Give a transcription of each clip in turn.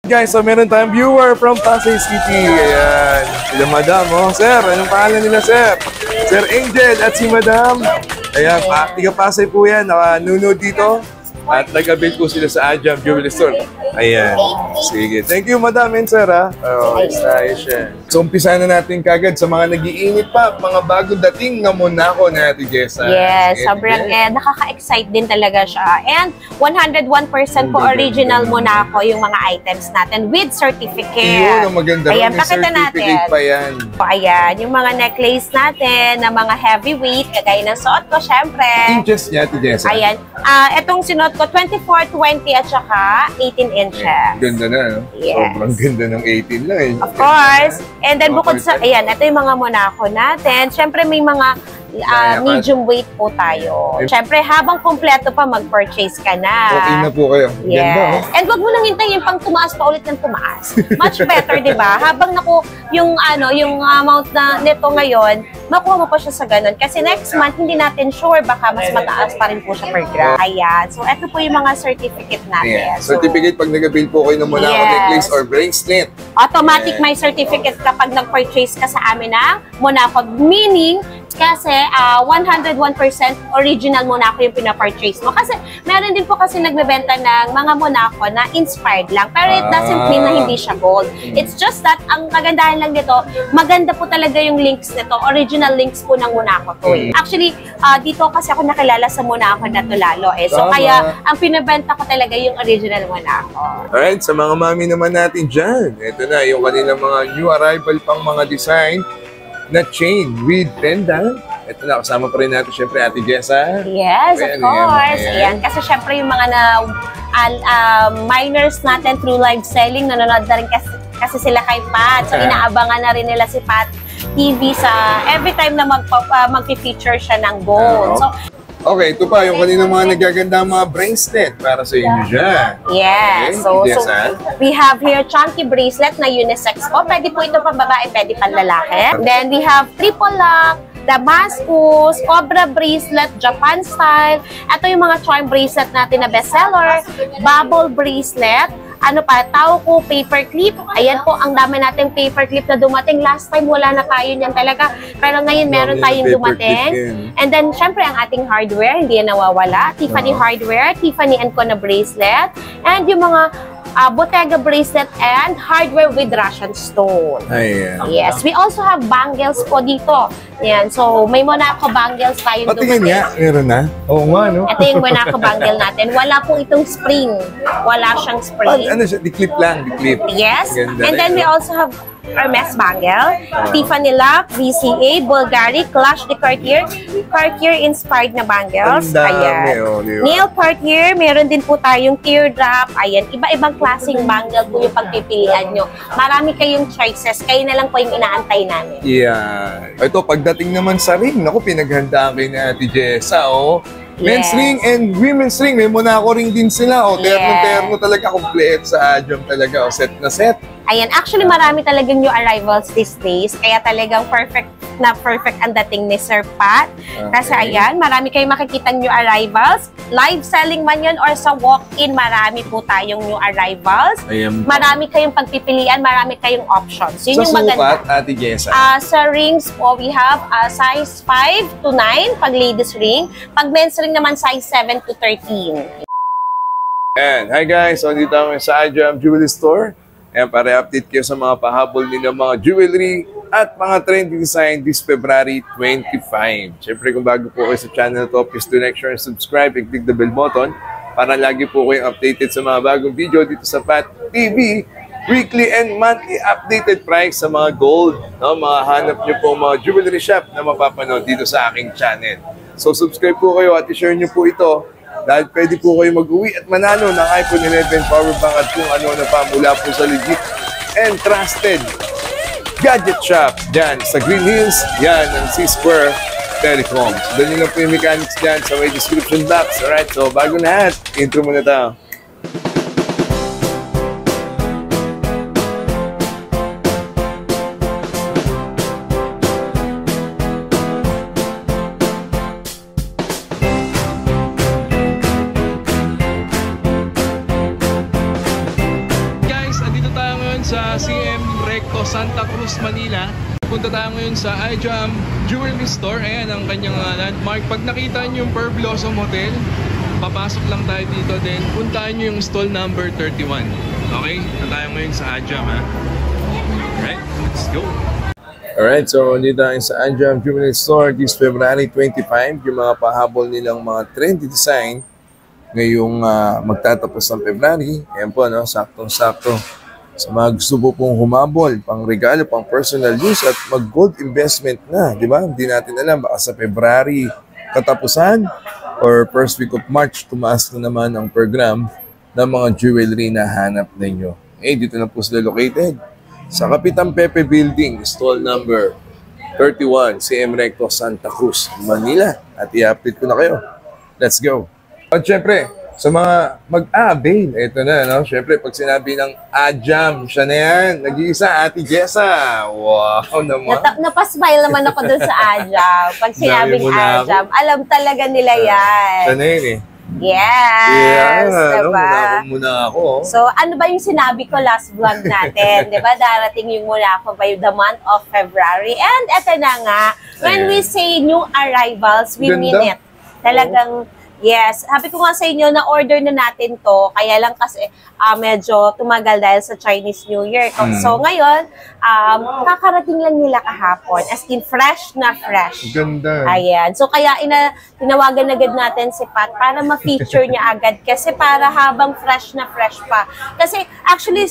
Guys, so meron tayong viewer from Pasay City. Ayan. Sila Madam, oh. Sir, anong pangalan nila, sir? Sir Angel at si Madam. Ayan, tiga Pasay po yan. Nakanunood dito. At nag-avail po sila sa Ajam Jewelry Store. Ayan. Sige. Thank you, Madam and sir, ha? Oh, ayos yan. So, umpisa na natin kagad sa mga nag-iinit pa, mga bagong dating na Monaco na Ate Jessa. Yes, sobrang nakaka-excite din talaga siya. And 101% po original Monaco yung mga items natin with certificate. Yun, ang maganda. Ayan, may pakita certificate natin. Pa yan. So, ayan, yung mga necklace natin na mga heavyweight, kagaya ng suot ko, syempre. Inches niya, Ate Jessa. Ayan. Itong sinuot ko, 24, 20 at saka 18 inches. Ganda na, no? Yes. Sobrang ganda ng 18 lang, eh. Of course. And then bukod sa, ayan, ito yung mga Monaco natin. Siyempre may mga medium weight po tayo. Siyempre, habang kompleto pa, mag-purchase ka na. Okay na po kayo. Yes. Ganda, oh. And wag mo nang hintayin pang tumaas pa ulit ng tumaas. Much better, di ba? Habang yung amount na nito ngayon, makuha mo pa siya sa ganun. Kasi next month, hindi natin sure, baka mas mataas pa rin po siya per gram. Ayan. So, ito po yung mga certificate natin. Yeah. Certificate pag nag-avail po kayo ng Monaco necklace or bracelet. Automatic may certificate kapag nag-purchase ka sa amin ng Monaco. Meaning, kasi 101% original Monaco yung pinapurchase mo. Kasi meron din po kasi nagbebenta ng mga Monaco na inspired lang. Pero it doesn't mean na hindi siya gold. It's just that, ang kagandahan lang dito, maganda po talaga yung links nito. Original links po ng Monaco to. Actually, dito kasi ako nakilala sa Monaco na to lalo. So kaya, ang pinabenta ko talaga yung original Monaco. Alright, sa mga mami naman natin dyan, ito na yung kanilang mga new arrival pang mga design na chain with pendant. Ito na, kasama pa rin natin syempre Ate Jessa. Yes, of course. Ayan, kasi syempre yung mga miners natin through live selling, nanonood na rin kasi sila kay Pat. So, inaabangan na rin nila si Pat TV sa every time na mag-feature siya ng gold. So, okay, ito pa, yung kanina mga nagaganda mga bracelet para sa inyo dyan. Yes. Okay, So, we have here chunky bracelet na unisex po. Pwede po ito pang babae, pwede pang lalaki. Then we have triple lock, Damascus, Cobra bracelet, Japan style. Ito yung mga charm bracelet natin na bestseller. Bubble bracelet. Ano pa, Tauco paper clip. Ayan po, ang dami nating paper clip na dumating. Last time, wala na tayo niyan talaga. Pero ngayon, meron tayong dumating. And then, syempre, ang ating hardware, hindi yan nawawala. Tiffany hardware, Tiffany & Co na bracelet. And yung mga Bottega bracelet and hardware with Russian stone. Yes, we also have bangles po dito. Yan, so may Monaco bangles tayong dumating. Patingin niya, meron na? Oo nga, no? Ito yung Monaco bangle natin. Wala po itong spring. Wala siyang spring. Ano siya? Di-clip lang, di-clip. Yes, and then we also have Hermes bangle, Tiffany lock, VCA, Bulgari, Clash de Cartier, Cartier-inspired na bangles. Ayan. Nail Cartier, meron din po tayong teardrop. Ayan, iba-ibang klaseng bangle po yung pagpipilian nyo. Marami kayong choices, kayo na lang po yung inaantay namin. Yeah. Ito, pagdating naman sa ring, naku, pinaghandaan kayo na Ate Jessa, oh. Men's ring and women's ring. May Monaco ring din sila. O, terno-terno talaga. Complete sa Ajam talaga. O, set na set. Ayan. Actually, marami talagang new arrivals these days. Kaya talagang perfect ang dating ni Sir Pat. Kasi ayan, marami kayong makikita new arrivals. Live selling man yun or sa walk-in, marami po tayong new arrivals. Ayan. Marami kayong pagpipilian, marami kayong options. Yun yung maganda. Sa sukat, Ate Jessa? Sa rings po, we have size 5 to 9 pag ladies ring. Pag men's ring naman, size 7 to 13. And hi guys, so dito kami sa Ajam Jewelry Store. Ayan, para update kayo sa mga pahabol nila mga jewelry at mga trendy design this February 25. Siyempre, kung bago po kayo sa channel to, please do like, share, and subscribe and click the bell button para lagi po kayong updated sa mga bagong video dito sa Pat TV. Weekly and monthly updated price sa mga gold. No? Mga hanap nyo po mga jewelry shop na mapapanood dito sa aking channel. So subscribe po kayo at i-share nyo po ito dahil pwede po kayo mag-uwi at manalo ng iPhone 11 power bank at kung ano na pa mula po sa legit and trusted gadget shop dyan sa Green Hills. Yan ang C-Square Telecom. So, doon yun lang po yung mechanics dyan sa may description box. Alright, so bago lahat, intro muna tayo. ngayon sa CM Recto Santa Cruz, Manila. Punta tayo ngayon sa iJam Jewelry Store. Ayan ang kanyang landmark. Pag nakita nyo yung Pearl Blossom Hotel, papasok lang tayo dito din. Puntahan nyo yung stall number 31. Okay? Punta tayo ngayon sa iJam, ha? Alright, let's go! Alright, so dito tayo sa iJam Jewelry Store this February 25. Yung mga pahabol nilang mga trendy design ngayong magtatapos ng February. Ayan po, no? Saktong-sakto. Sa mga gusto po pong humabol, pang regalo, pang personal use at mag-gold investment na. Di ba? Hindi natin alam. Baka sa February katapusan or first week of March, tumaas na naman ang program ng mga jewelry na hanap ninyo. Dito na po sila located. Sa Kapitan Pepe Building, stall number 31, CM Recto, Santa Cruz, Manila. At i-update ko na kayo. Let's go. At syempre, sa mga mag-avail, ito na, no? Syempre, pag sinabi ng iJam, siya na yan. Nag-iisa, Ate Jessa. Wow naman. Napasmile naman ako dun sa iJam. Pag sinabing iJam, alam talaga nila yan. Siya na yun eh. Yes, diba? Muna ako. So, ano ba yung sinabi ko last vlog natin? Diba? Darating yung muna ako by the month of February. And eto na nga, when we say new arrivals, we mean it. Talagang, yes. Sabi ko nga sa inyo, na-order na natin to. Kaya lang kasi medyo tumagal dahil sa Chinese New Year. So ngayon, kakarating lang nila kahapon. As in, fresh na fresh. Ganda. Ayan. So kaya tinawagan agad natin si Pat para ma-feature niya agad. Kasi para habang fresh na fresh pa. Kasi actually,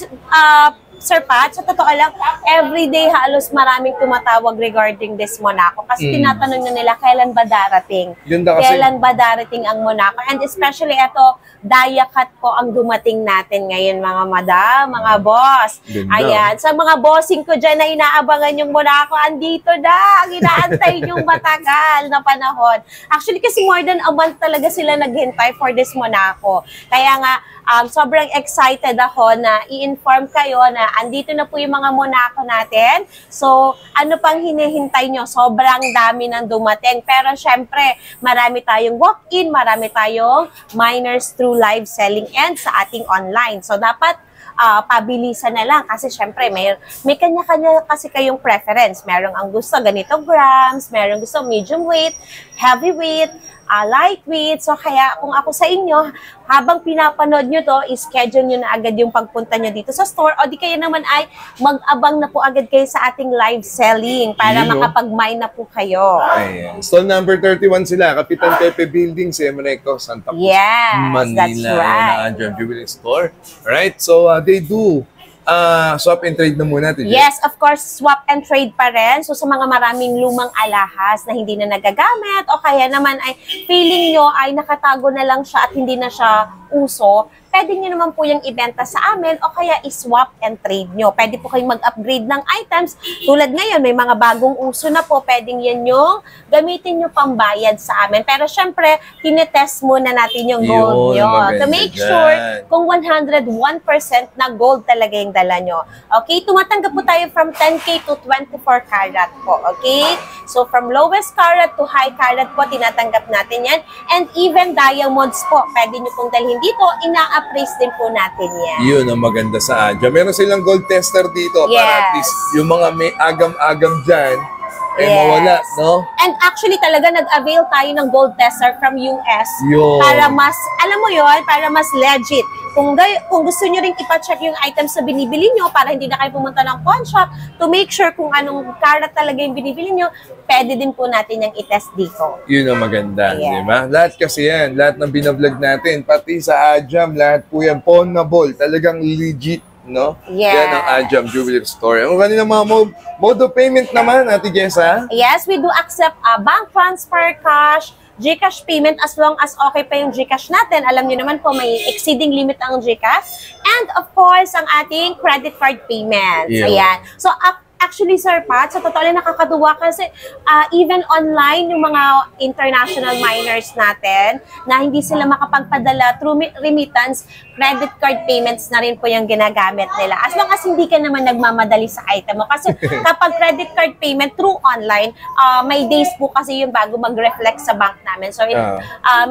Sir Pat, sa totoo lang, everyday halos maraming tumatawag regarding this Monaco. Kasi tinatanong na nila, kailan ba darating? Kailan ba darating ang Monaco? And especially ito, Daya cut po ang dumating natin ngayon, mga madam, mga boss. Ayan, sa mga bossing ko dyan na inaabangan yung Monaco, andito na, ang inaantay yung matagal na panahon. Actually, kasi more than a month talaga sila naghintay for this Monaco. Kaya nga, sobrang excited ako na i-inform kayo na andito na po yung mga Monaco natin. So, ano pang hinihintay nyo? Sobrang dami nang dumating. Pero syempre, marami tayong walk-in, marami tayong minors through live selling and sa ating online. So, dapat pabilisan na lang kasi syempre may kanya-kanya kasi kayong preference. Merong ang gusto ganito grams, merong gusto medium weight, heavy weight, lightweight. So kaya kung ako sa inyo, habang pinapanood nyo to, i-schedule nyo na agad yung pagpunta nyo dito sa store o di kaya naman ay mag-abang na po agad kayo sa ating live selling para makapag-mine na po kayo. Ayan. Stall number 31 sila, Kapitan Pepe Building, CM Recto, Santa Cruz, Manila. That's right. iJam Jewelry Store. Alright, so they do swap and trade na muna. Yes, of course, swap and trade pa rin. So sa mga maraming lumang alahas na hindi na nagagamit o kaya naman ay feeling nyo ay nakatago na lang siya at hindi na siya uso, pwede nyo naman po yung ibenta sa amin o kaya i-swap and trade nyo. Pwede po kayong mag-upgrade ng items. Tulad ngayon, may mga bagong uso na po. Pwedeng yan yung gamitin nyo pambayad sa amin. Pero syempre, tinetest muna natin yung gold nyo. To make sure kung 101% na gold talaga yung dala nyo. Okay? Tumatanggap po tayo from 10K to 24 karat po. Okay? So, from lowest karat to high karat po, tinatanggap natin yan. And even diamonds po, pwede nyo pong dalhin dito, ina-appraise din po natin yan. Yun ang maganda sa iJam. Meron silang gold tester dito para at least yung mga may agam-agam dyan, mawala, no? And actually talaga nag-avail tayo ng gold tester from US para mas, alam mo yon, para mas legit. Kung gusto nyo rin ipa-check yung items na binibili nyo para hindi na kayo pumunta ng pawn shop to make sure kung anong karat talaga yung binibili nyo, pwede din po natin yung i-test dito. Yun ang maganda, di ba? Lahat kasi yan, lahat ng binablog natin, pati sa iJam, lahat po yan, pawnable, talagang legit, no? Yan ang iJam Jewelry Store. Ang kanilang mga mode of payment naman, Ate Jessa? Yes, we do accept bank transfer, cash, GCash payment as long as okay pa yung GCash natin. Alam niyo naman po may exceeding limit ang GCash. And of course, ang ating credit card payments. Ayan. So, actually, Sir Pat, sa totoo lang nakakatuwa kasi even online, yung mga international miners natin na hindi sila makapagpadala through remittance, credit card payments na rin po yung ginagamit nila. As long as hindi ka naman nagmamadali sa item mo. Kasi kapag credit card payment through online, may days po kasi yung bago mag-reflect sa bank namin. So,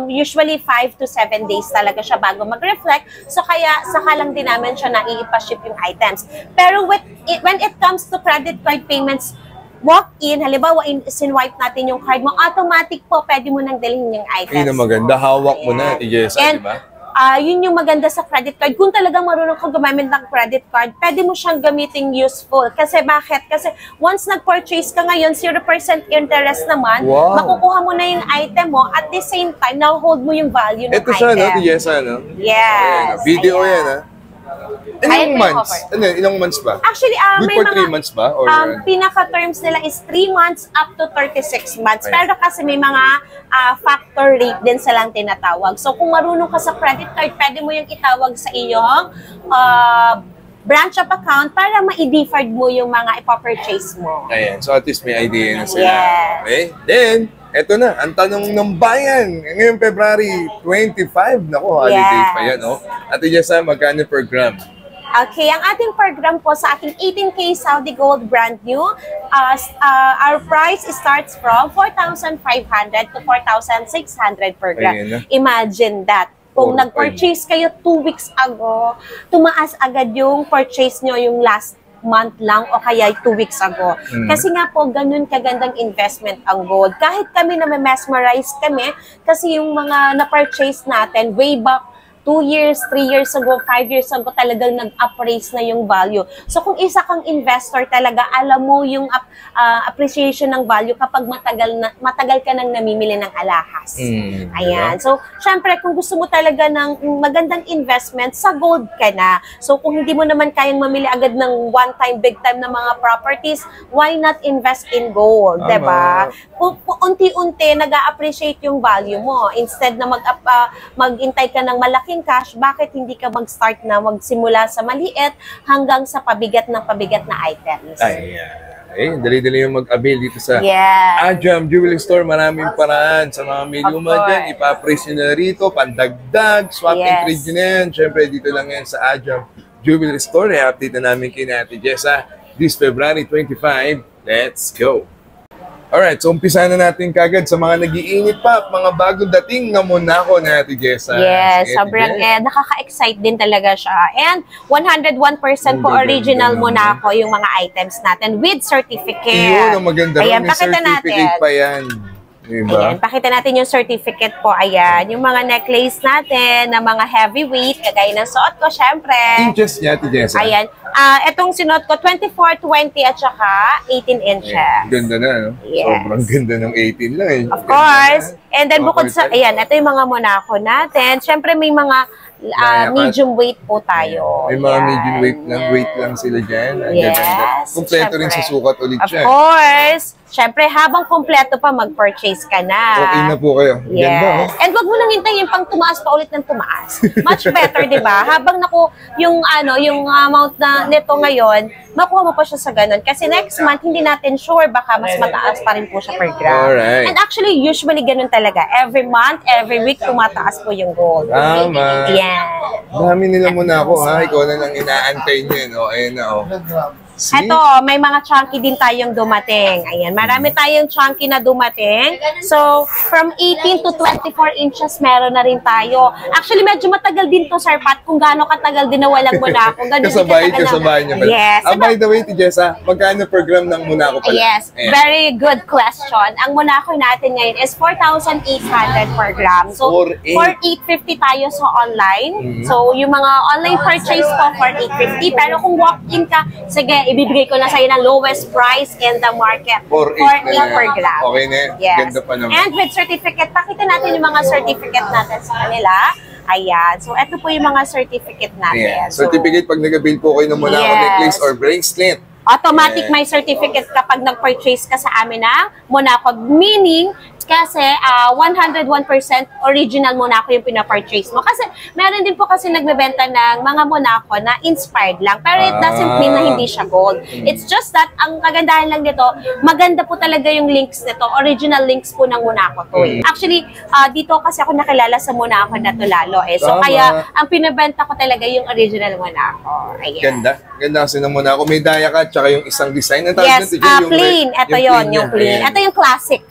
usually 5 to 7 days talaga siya bago mag-reflect. So, kaya saka lang din namin siya naiipa-ship yung items. Pero when it comes to credit card payments, walk-in, halimbawa, sin-wipe natin yung card mo, automatic po, pwede mo nang dalhin yung items. Yun ang maganda. Hawak mo na, Jessa, di ba? Yun yung maganda sa credit card. Kung talagang marunong kang gumamit ng credit card, pwede mo siyang gamitin useful. Kasi bakit? Kasi once nag-purchase ka ngayon, 0% interest naman, makukuha mo na yung item mo, at the same time, na-hold mo yung value ng item. Ito siya, no? Jessa, no? Yes. Video yan, ha? Ilang months? Ilang months ba? Actually, Good may for mga 3 months ba? Or, pinaka-terms nila is 3 months up to 36 months. Pero kasi may mga factor rate din silang tinatawag. So, kung marunong ka sa credit card, pwede mo yung itawag sa iyong branch of account para ma-deferred mo yung mga ipapurchase mo. Ayan. So, at least may idea na sila. Yes. Okay? Then, eto na, ang tanong ng bayan. Ngayong February 25, naku, holiday pa yan, no? Ate Jessa, magkano per gram? Okay, ang ating program po sa ating 18K Saudi Gold brand new, our price starts from 4,500 to 4,600 per gram. Imagine that. Kung nag-purchase kayo 2 weeks ago, tumaas agad yung purchase nyo yung last month lang o kaya 2 weeks ago. Kasi nga po, ganun kagandang investment ang gold. Kahit kami na mesmerize kami, kasi yung mga na-purchase natin way back 2 years, 3 years ago, 5 years ago, talagang nag-appraise na yung value. So, kung isa kang investor talaga, alam mo yung appreciation ng value kapag matagal ka nang namimili ng alahas. Ayan. So, syempre, kung gusto mo talaga ng magandang investment, sa gold ka na. So, kung hindi mo naman kayang mamili agad ng one-time, big-time na mga properties, why not invest in gold, diba? Kung unti-unti, nag-appreciate yung value mo. Instead na mag-intay ka ng malaking cash, bakit hindi ka mag-start na magsimula sa maliit hanggang sa pabigat na items? Dali-dali yung mag-avail dito sa Ajam Jewelry Store. Maraming paraan sa mga may luma dyan. Ipa-appraise nyo na rito, pandagdag, swap and trade nyo na yan. Siyempre, dito lang yan sa Ajam Jewelry Store. I-update na namin kay Ate Jessa this February 25. Let's go! Alright, so umpisa na natin kagad sa mga nag-iinit pa, mga bagong dating na Monaco na Ate Jessa. Yes, sobrang nakaka-excite din talaga siya. And 101% po original Monaco yung mga items natin with certificate. Yun, ang maganda. Ayan, may certificate pa yan. Diba? Ayan, pakita natin yung certificate po. Ayan, yung mga necklace natin na mga heavyweight, kagaya ng suot ko, syempre. Inches niya, Ate Jessa. Ayan, itong sinuot ko, 24, 20 at saka 18 inches. Ayan, ganda na, no? Yes. Sobrang ganda ng 18 lang, eh. Of course. And then bukod sa, ayan, ito yung mga Monaco natin. Syempre may mga medium weight po tayo. May mga medium weight lang sila dyan. Yes. Kompleto rin sa sukat ulit siya. Of course. Syempre, habang kompleto pa, mag-purchase ka na. Okay na po kayo. Yes. Ganda, oh. And wag mo nang hintayin pang tumaas pa ulit ng tumaas. Much better, di ba? Habang yung amount na nito ngayon, makuha mo pa siya sa ganun. Kasi next month, hindi natin sure, baka mas mataas pa rin po siya per gram. Alright. And actually, usually ganun talaga. Every month, every week, tumataas po yung gold. Tama. Yeah. Dami nila muna ako, ha? Ikaw na lang inaantay niya, no? Ayan na, oh. See? Ito, may mga chunky din tayong dumating. Ayan, marami tayong chunky na dumating. So, from 18 to 24 inches, meron na rin tayo. Actually, medyo matagal din to, Sir Pat, kung gaano katagal din na walang Monaco. Kasabay niya. Yes. By the way, Jessa, magkano per gram ng Monaco pala? Yes, very good question. Ang Monaco natin ngayon is 4,800 per gram. So, 4,850 tayo sa online. So, yung mga online purchase po, 4,850. Pero kung walk-in ka, sige, ibibigay ko na sa'yo ng lowest price in the market. 4,800 per gram. Okay na. Yes. Ganda pa naman. And with certificate, pakita natin yung mga certificate natin sa kanila. Ayan. So, ito po yung mga certificate natin. Yeah. Certificate pag nag-avail po kayo ng Monaco necklace or bracelet. Automatic may certificate kapag nag-purchase ka sa amin ng Monaco. Meaning, Kasi 101% original Monaco yung pinapurchase mo. Kasi meron din po kasi nagbebenta ng mga Monaco na inspired lang. Pero it doesn't mean na hindi siya gold. It's just that, ang kagandahan lang dito, maganda po talaga yung links nito. Original links po ng Monaco to. Actually, dito kasi ako nakilala sa Monaco na to lalo eh. So kaya, ang pinabenta ko talaga yung original Monaco. Ayan. Ganda. Ganda kasi ng Monaco. May daya ka, tsaka yung isang design. Yes, plain. Ito yung plain. Ito yung classic.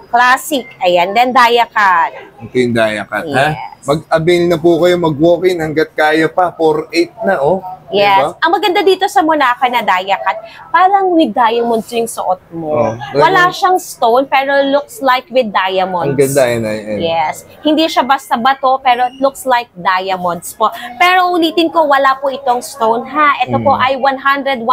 Classic. Ayan. Then, daya cut. Ito yung daya cut, Yes. ha? Mag-avail na po kayo, mag-walk-in hanggat kaya pa. 4-8 na, oh. Yes. Diba? Ang maganda dito sa Monaco na daya cut, parang with diamonds yung suot mo. Wala siyang stone, pero looks like with diamonds. Ang ganda, yun. Yes. Hindi siya basta bato, pero it looks like diamonds po. Pero ulitin ko, wala po itong stone, ha? Ito po ay 101%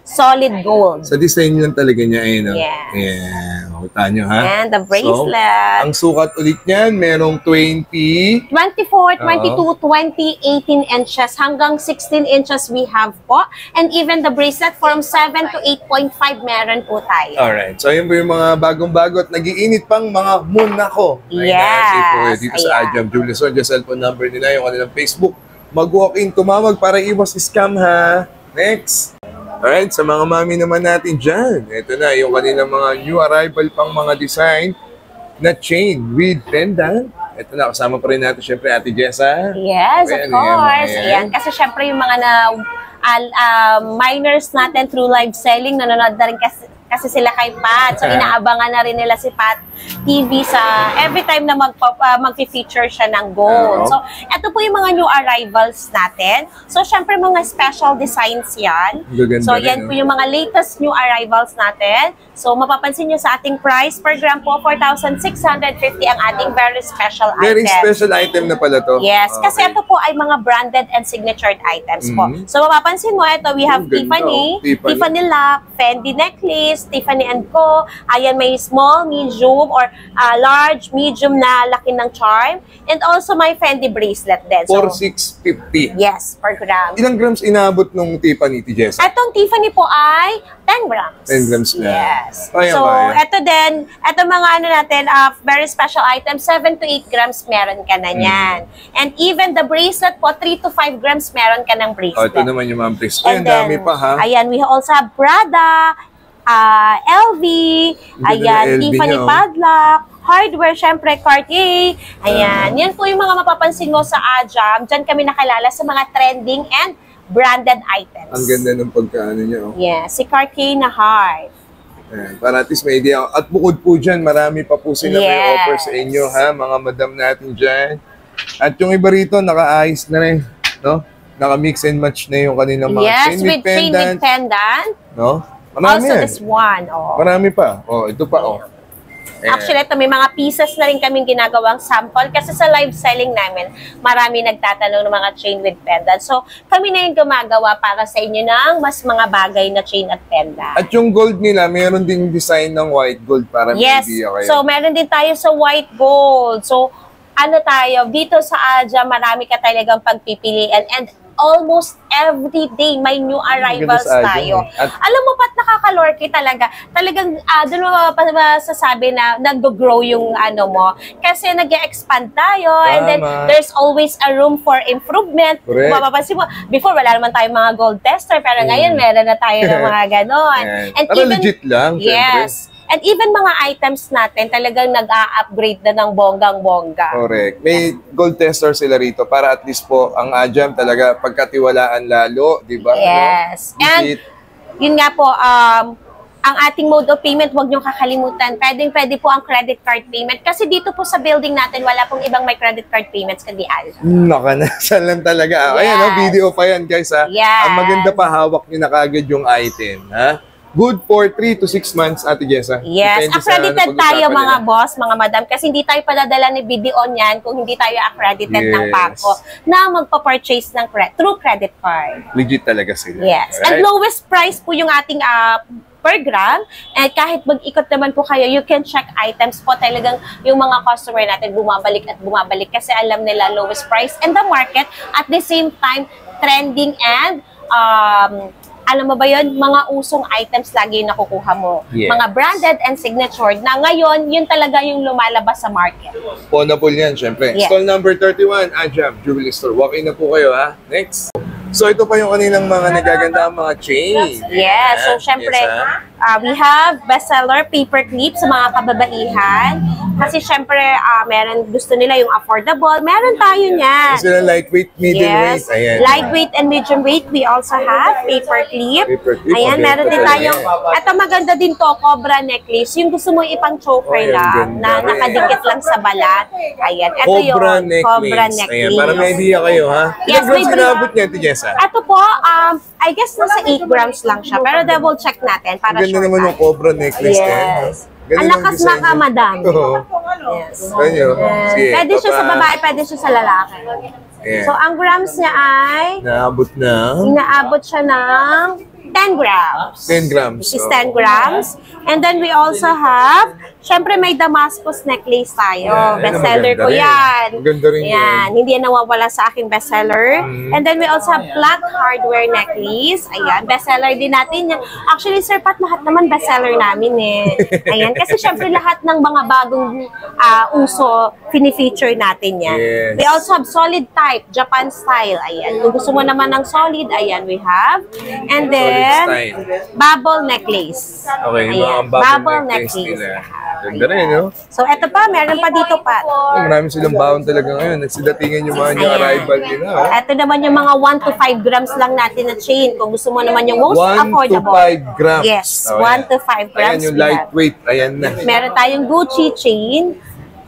solid gold. Sa design lang talaga niya, ayun, oh. Yes. Yeah. Kita nyo, ha? And the bracelet. So, ang sukat ulit niyan, merong 20, 24, 22, 20, 18 inches hanggang 16 inches we have po. And even the bracelet from 7 to 8.5 meron po tayo. Alright. So, yun po yung mga bagong-bago at nag-iinit pang mga Monaco. Yes. Dito sa Ajam Jewelry Store. Yung cellphone number nila, yung kanilang Facebook. Mag-walk-in, tumawag para iwas scam, ha? Next. Alright, sa mga mami naman natin dyan, ito na yung kanilang mga new arrival pang mga design na chain with pendant. Ito na, kasama pa rin natin syempre Ate Jessa. Yes, of course. Ayan, kasi syempre yung mga miners natin through live selling, nanonood na rin kasi sila kay Pat. So, inaabangan na rin nila si Pat TV sa every time na mag-feature siya ng gold. So, ito po yung mga new arrivals natin. So, syempre mga special designs yan. So, yan po yung mga latest new arrivals natin. So, mapapansin nyo sa ating price per gram po, 4,650 ang ating very special item. Very special item na pala to. Yes, kasi ito po ay mga branded and signatured items po. So, mapapansin mo, ito we have Tiffany lock, Fendi necklace, Tiffany & Co. Ayan, may small, medium, or large, medium na laki ng charm. And also, may Fendi bracelet din. So, 4,650. Yes, per gram. Ilang grams inabot nung Tiffany, Jessa? Itong Tiffany po ay 10 grams. 10 grams na. Yes. Kaya, so, ito din, ito mga ano natin, very special item, 7 to 8 grams meron ka na yan. And even the bracelet po, 3 to 5 grams meron ka ng bracelet. Ito naman yung mga bracelet. Ayan, dami pa, ha? Ayan, we also have Prada, LV, ayan, Tiffany padlock, hardware, syempre, Cartier. Ayan, yan po yung mga mapapansin mo sa Ajam. Diyan kami nakilala sa mga trending and branded items. Ang ganda ng pagkaano niya. Oh. Yeah, si Cartier na heart. Ayan, para at least may idea. At bukod po dyan, marami pa po sila may offer sa inyo, ha? Mga madam natin dyan. At yung iba rito, naka-ayos na rin, no? Naka-mix and match na yung kanilang mga chain with pendant. No? Marami also, this one. Oh. Marami pa. Oh, ito pa, oh. Actually, ito may mga pieces na rin kaming ginagawang sample kasi sa live selling namin, marami nagtatanong ng mga chain with pendant. So, kami na yung gumagawa para sa inyo ng mas mga bagay na chain at pendant. At yung gold nila, meron ding design ng white gold para may idea kayo. So meron din tayo sa white gold. So, ano tayo, dito sa Aja, marami ka talagang pagpipilian and almost every day may new arrivals tayo. Alam mo ba't nakakalorky talaga? Talagang doon mo masasabi na nag-grow yung ano mo. Kasi nag-expand tayo and then there's always a room for improvement. Mapapansin mo, before wala naman tayong mga gold tester pero ngayon meron na tayo ng mga ganon. And even, legit lang. Yes. And even mga items natin, talagang nag-a-upgrade na ng bonggang-bongga. Correct. May gold tester sila rito para at least po ang Ajam talaga pagkatiwalaan lalo, di ba? Yes. Ano? And yun nga po, ang ating mode of payment, huwag niyong kakalimutan. Pwede po ang credit card payment. Kasi dito po sa building natin, wala pong ibang may credit card payments kundi Ajam. Nakanasan lang talaga. Yes. Ayan, video pa yan, guys. Ha? Yes. Ang maganda pa, hawak niyo na kagad yung item. Ha? Good for 3 to 6 months, Ate Jessa. Yes, accredited tayo mga boss, mga madam, kasi hindi tayo padadala ni video niyan kung hindi tayo accredited ng bangko na magpa-purchase ng through credit card. Legit talaga sila. Yes, right? And lowest price po yung ating per gram. And kahit mag-ikot naman po kayo, you can check items po. Talagang yung mga customer natin bumabalik at bumabalik kasi alam nila lowest price and the market at the same time trending and alam mo ba yun, mga usong items lagi yung nakukuha mo. Yes. Mga branded and signature na ngayon, yun talaga yung lumalabas sa market. Ponapol yan, syempre. Yes. Stall number 31, Ajam Jewelry Store. Walk in na po kayo, ha? Next. So, ito pa yung kanilang mga nagaganda mga chain. Yes, so syempre, we have bestseller paper clip sa mga kababaihan. Kasi syempre, meron gusto nila yung affordable. Meron tayo niyan. Sila lightweight, middleweight. Yes, Ayan. lightweight and medium weight. We also have paper clip. Paper clip. Ayan, Okay, meron din ito tayong, ito maganda din to, cobra necklace. Yung gusto mo ipang choker Ay, ang lang, ganda na rin. nakadikit lang sa balat. Ayan, ito Cobra yung necklace. cobra necklace. Ayan, para may idea kayo, ha? Yes, Ilang grams may sinabot niya, Ate Jessa? Ito po, I guess nasa 8 grams lang siya. Pero double check natin para Ganda sure naman tayo. ng cobra necklace. Yes. Ganda Ang ng lakas design maka, niya. madam. Oo. Yes. Ganyo. Sige, Pwede siya sa papa. babae, pwede siya sa lalaki. Ayan. So, ang grams niya ay, Naabot na. inaabot siya ng 10 grams. 10 grams. Which is 10 grams. And then we also have, syempre may Damascus necklace tayo. Yan. Bestseller Maganda ko rin. yan. Maganda rin yan. Hindi yan nawawala sa akin bestseller. And then we also have black hardware necklace. Ayan, bestseller din natin yan. Actually, Sir Pat, lahat naman bestseller namin eh. Ayan, kasi syempre lahat ng mga bagong uso, fini-feature natin yan. Yes. We also have solid type, Japan style. Ayan, kung gusto mo naman ng solid, ayan, we have. And then, style. bubble necklace. Okay, yung Ayan, mga bubble necklace nila. Ganda rin, no? So, eto pa, meron pa dito pa. Marami silang baon talaga ngayon. Nagsidatingan yung mga new Ayan. arrival nila. Oh. Ito naman yung mga 1 to 5 grams lang natin na chain. Kung gusto mo naman yung most 1 to affordable. 5 grams. Yes, Oh, 1 to 5 grams. Ayan yung we have. lightweight. Ayan na. Meron tayong Gucci chain.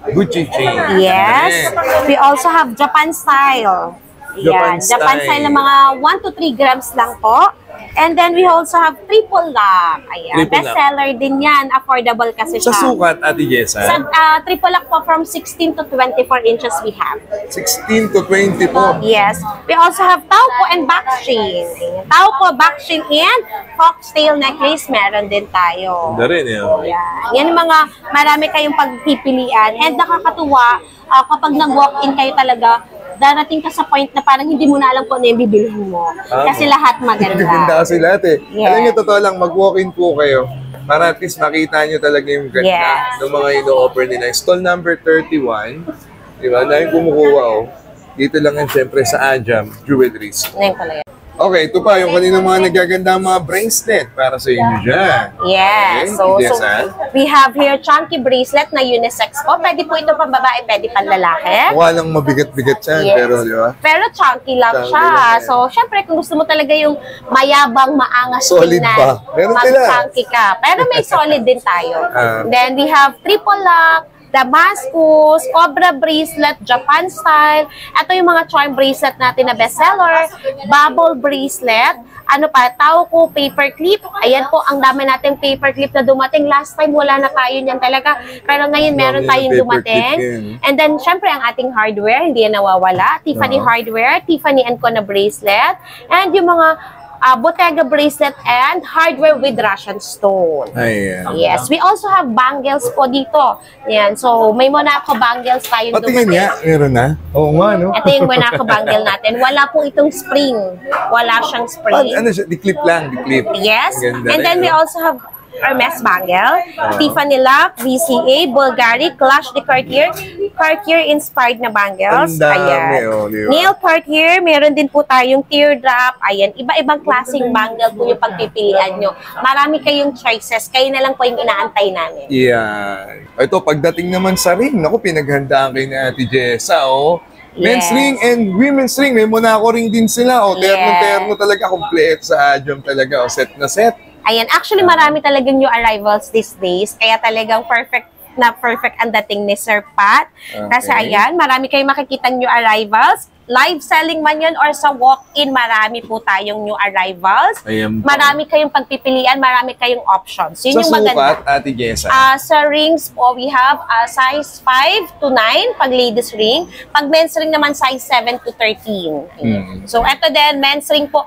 Gucci chain. Yes. Ayan. We also have Japan style. Japan Yan. Japan style. style na mga 1 to 3 grams lang po. And then we also have triple lock. Ayan. Triple lock. Bestseller din yan. Affordable kasi Sa siya. sukat, Ate Jessa, Sa triple lock po from 16 to 24 inches we have. 16 to 20 po. Yes. We also have Tauco and back chain. Tauco, back chain, and foxtail necklace meron din tayo. Ganda rin, eh. Oh. Yan. Yan yung mga marami kayong pagpipilian. And nakakatuwa kapag nag-walk-in kayo talaga, darating ka sa point na parang hindi mo na alam kung ano yung bibilihin mo. Kasi lahat Ganda maganda. kasi lahat eh. Yes. Alam niyo, totoo lang, mag-walk-in po kayo para at least makita niyo talaga yung ganda Yes. ng mga ino-offer nila. Stall number 31, di ba? Na yung kumukuha, oh. Dito lang yan, syempre, sa Ajam Jewelries. Ngayon pala yan. Okay, ito pa, yung kanina mga nagaganda mga bracelet para sa inyo dyan. Yes. Okay, So, we have here chunky bracelet na unisex po. Pwede po ito pang babae, pwede pang lalaki. Mukha lang mabigat-bigat yan, Yes. pero di ba? Pero chunky lang Chunky siya. lang yan. So, syempre, kung gusto mo talaga yung mayabang, maangas Solid tingnan, pa. Meron sila. mag-chunky ka. Pero may solid din tayo. Ah. Then, we have triple lock, Damascus, Cobra bracelet, Japan style. Ito yung mga charm bracelet natin na bestseller. Bubble bracelet. Ano pa? Tauco paper clip. Ayan po, ang dami nating paper clip na dumating. Last time, wala na tayo niyan talaga. Pero ngayon, meron Dami tayong ng paper dumating. clip yan. And then, syempre, ang ating hardware, hindi yan nawawala. Tiffany hardware, Tiffany & Co na bracelet. And yung mga Bottega bracelet and hardware with Russian stone. Ayan. Yes, we also have bangles po dito. Yan, so may Monaco bangles tayong Patingin niya, meron na? Oo nga, no? Ito yung Monaco bangle natin. Wala po itong spring. Wala siyang spring. Ano siya? Di-clip lang, di-clip. Yes. Ang ganda And then rin, we no? also have Hermes bangle, Tiffany lock, VCA, Bulgari, Clash de Cartier, Cartier-inspired na bangles. Ang dami, Ayan. oh, di ba? Nail Cartier, meron din po tayong teardrop. Ayan, iba-ibang klaseng bangle po yung pagpipilian nyo. Marami kayong choices. Kayo na lang po yung inaantay namin. Yan. Ito, pagdating naman sa ring, naku, pinaghandaan kayo ni Ate Jessa, oh. Men's Yes. ring and women's ring. May Monaco ring din sila, oh. Yes. Terno-terno talaga, complete sa Ajam talaga, oh. Set na set. Ayan, actually marami talagang new arrivals these days. Kaya talagang perfect ang dating ni Sir Pat. Kasi Okay. ayan, marami kayong makikita new arrivals. Live selling man yun or sa walk-in, marami po tayong new arrivals. Ayan po. Marami kayong pagpipilian, marami kayong options. Yun Sa yung sukat, maganda. Ate Jessa. Sa rings po, we have size 5 to 9 pag ladies ring. Pag men's ring naman, size 7 to 13. Ayan. So, eto din, men's ring po,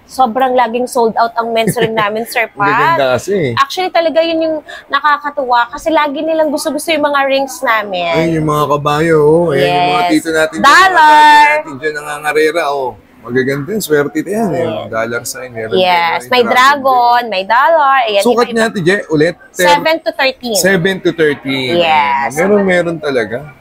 sobrang laging sold out ang men's ring namin, Sir Ang gaganda Pat. kasi. Actually, talaga yun yung nakakatuwa kasi lagi nilang gusto-gusto yung mga rings namin. Ayun, yung mga kabayo, oh. Ayan, yung mga Yes. tito natin. Dollar! Yung mga dati natin dyan, nangangarera, oh. Magaganda, swerte yan. Dollar sign. Meron Yes, may dragon, may dollar. Ayan, sukat niya, Ate Je, ulit? 7 to 13. 7 to 13. Yes. Meron talaga.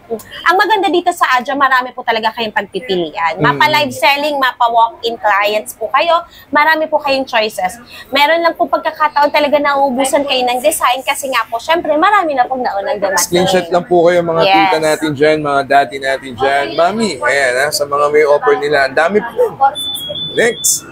Ang maganda dito sa Adja, marami po talaga kayong pagpipilian. Mapa-live selling, mapa-walk-in clients po kayo. Marami po kayong choices. Meron lang po pagkakataon talaga na uubusan kayo ng design kasi nga po, syempre, marami na pong naunang dumating. Screenshot lang po kayo mga tita natin dyan, mga dati natin dyan. Mami, ayan sa mga may offer nila. Ang dami po. Next.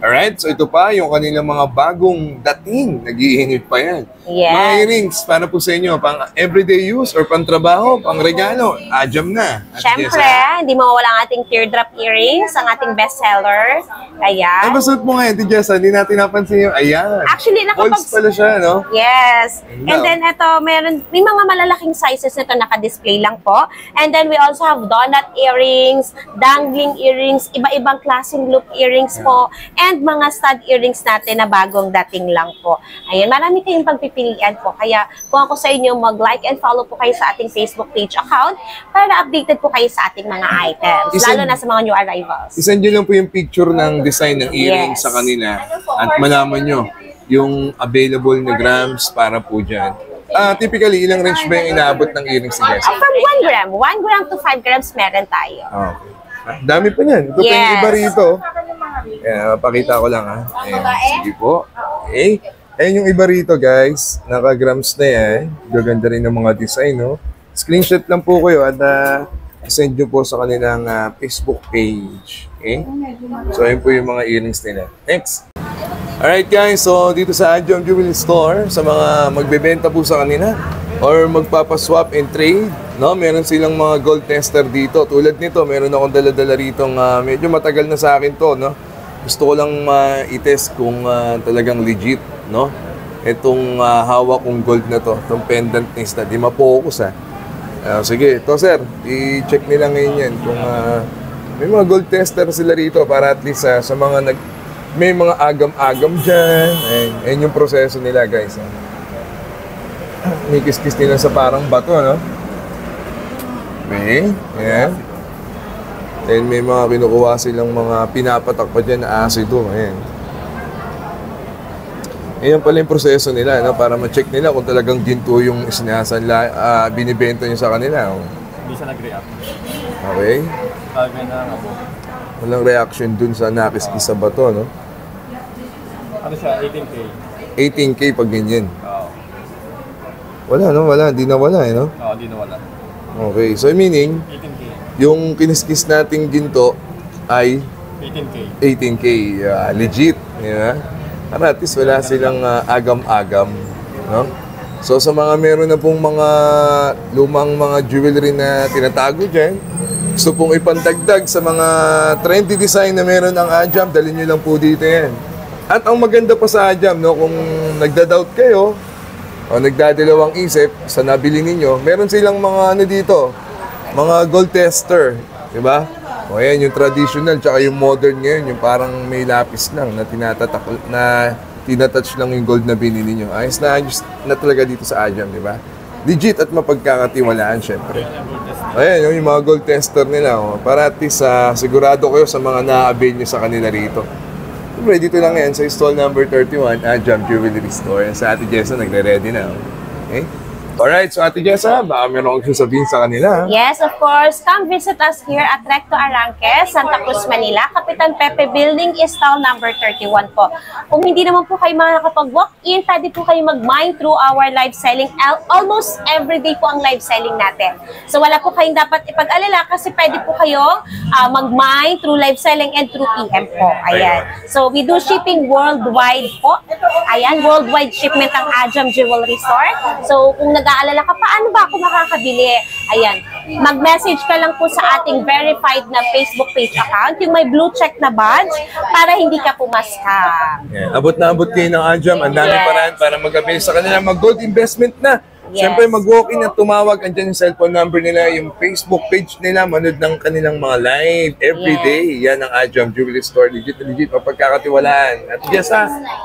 Alright, so ito pa yung kanilang mga bagong dating. Nag-iinit pa yan. Yes. Mga earrings, para po sa inyo, pang everyday use or pang trabaho, pang regalo, Ajam na. Siyempre, hindi mawawala ang ating teardrop earrings, ang ating bestseller. Ayan. Ay, basot mo ngayon, Jessa, hindi natin napansin yung, ayan. Actually, Folds pala siya, no? Yes. And then, ito, may mga malalaking sizes nito naka-display lang po. And then, we also have donut earrings, dangling earrings, iba-ibang klaseng loop earrings po, and mga stud earrings natin na bagong dating lang po. Ayan, marami kayong pagpipilian po. Kaya, kung ako sa inyo, mag-like and follow po kayo sa ating Facebook page account para updated po kayo sa ating mga items, lalo na sa mga new arrivals. Isend nyo lang po yung picture ng design ng earrings sa kanila at malaman nyo yung available na grams para po dyan. Typically, ilang range ba yung inaabot ng earrings ni Jessica? From 1 gram. 1 gram to 5 grams meron tayo. Okay. Dami pa niyan. Ito pa yung iba rito. Pakita ko lang ha. Ayan. Sige po. Okay. Ayan yung iba rito guys. Naka-grams na yan. Gaganda rin ng mga design, no? Screenshot lang po kayo at send nyo po sa kanilang Facebook page. Okay? So, ayun po yung mga earrings nila. Next. Alright guys, so dito sa Ajam Jewelry Store, sa mga magbebenta po sa kanila or magpapaswap and trade, no? Meron silang mga gold tester dito. Tulad nito, meron akong dala-dala rito medyo matagal na sa akin to, no? Gusto ko lang i-test kung talagang legit, no? Itong hawak kong gold na to, itong pendant nista, di ma-focus sige, ito sir, i-check nila ngayon yan kung may mga gold tester sila rito para at least sa mga may mga agam-agam dyan. Ayan yung proseso nila guys. May kiss-kiss nila sa parang bato, no? Okay, ayan. Then may mga kinukuha silang mga pinapatak pa dyan na asido. Ayan. Ayan pala yung proseso nila, no? Para ma-check nila kung talagang ginto yung binibenta nyo sa kanila. Hindi siya nag-react. Okay. Sabi na nga po. Walang reaction dun sa nakis-kiss sa bato, no? Ano siya? 18K. 18K pag ganyan. Oo. Wala, no? Wala. Di nawala, no? Oo, di nawala. Okay. So, meaning, 18K. yung kiniskis nating ginto ay 18K. 18K. Legit. Di ba? Para at least wala silang agam-agam, no? So, sa mga meron na pong mga lumang mga jewelry na tinatago dyan, gusto pong ipantagdag sa mga trendy design na meron ang Ajam, dalhin nyo lang po dito yan. At ang maganda pa sa Ajam, no, kung nagda-doubt kayo o nagdadalawang isip sa nabili ninyo, meron silang mga dito, mga gold tester, di ba? O ayan, yung traditional, tsaka yung modern ngayon, yung parang may lapis lang na tinatouch lang yung gold na binili nyo. Ayos na talaga dito sa Ajam, di ba? Legit at mapagkakatiwalaan, syempre. Ayan, yung mga gold tester nila. Para at least sigurado kayo sa mga na-avail nyo sa kanila rito. Siyempre, dito lang yan sa stall number 31, Ajam Jewelry Store. Yan sa Ate Jessa, nagre-ready na. Okay? Alright, so Ate Jessa, baka meron akong sasabihin sa kanila. Yes, of course. Come visit us here at Recto Arranque, Santa Cruz, Manila. Kapitan Pepe Building is stall number 31 po. Kung hindi naman po kayo makakapag-walk-in, pwede po kayo mag-mine through our live selling. Almost everyday po ang live selling natin. So wala po kayong dapat ipag-alala kasi pwede po kayong mag-mine through live selling and through PM po. Ayan. So we do shipping worldwide po. Ayan, worldwide shipment ang Ajam Jewelry Store. So kung nag-aalala ka, paano ba ako makakabili? Ayan, mag-message ka lang po sa ating verified na Facebook page account, yung may blue check na badge, para hindi ka pumaskam. Yeah. Abot na abot kayo ng Ajam. Ang dami paraan para mag-avail sa kanila. Mag-gold investment na. Yes. Siyempre, mag-walk in at tumawag. Andyan yung cellphone number nila, yung Facebook page nila, manood ng kanilang mga live every Yes. day. Yan ang Ajam Jewelry Store. Legit na legit, mapagkakatiwalaan. At yes,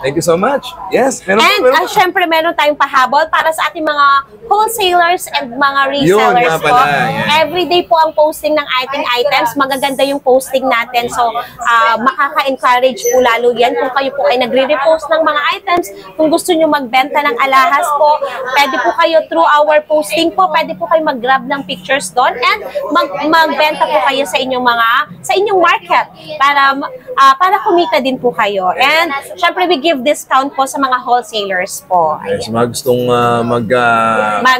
thank you so much. Yes, meron And pa. syempre, meron tayong pahabol para sa ating mga wholesalers and mga resellers nga po. pala, yan. Everyday po ang posting ng ating items. Magaganda yung posting natin. So, makaka-encourage po lalo yan kung kayo po ay nagre-repost ng mga items. Kung gusto nyo magbenta ng alahas po, pwede po kayo through our posting po, pwede po kayo mag-grab ng pictures doon and magbenta po kayo sa inyong market para kumita din po kayo. And syempre, we give discount po sa mga wholesalers po. Yes, mga gustong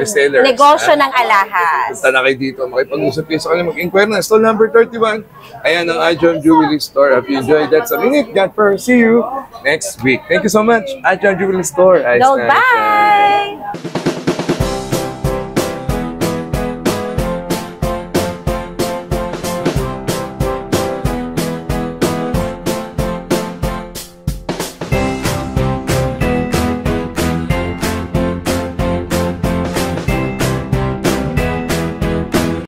resellers. Negosyo ng alahas. Punta na kayo dito, makipag-usap kayo sa kanila, mag-inquire na. Stall number 31. Ayan ang Ajam Jewelry Store. If you enjoyed that sa minute, God first. See you next week. Thank you so much, Ajam Jewelry Store. Ayos Go, na. bye!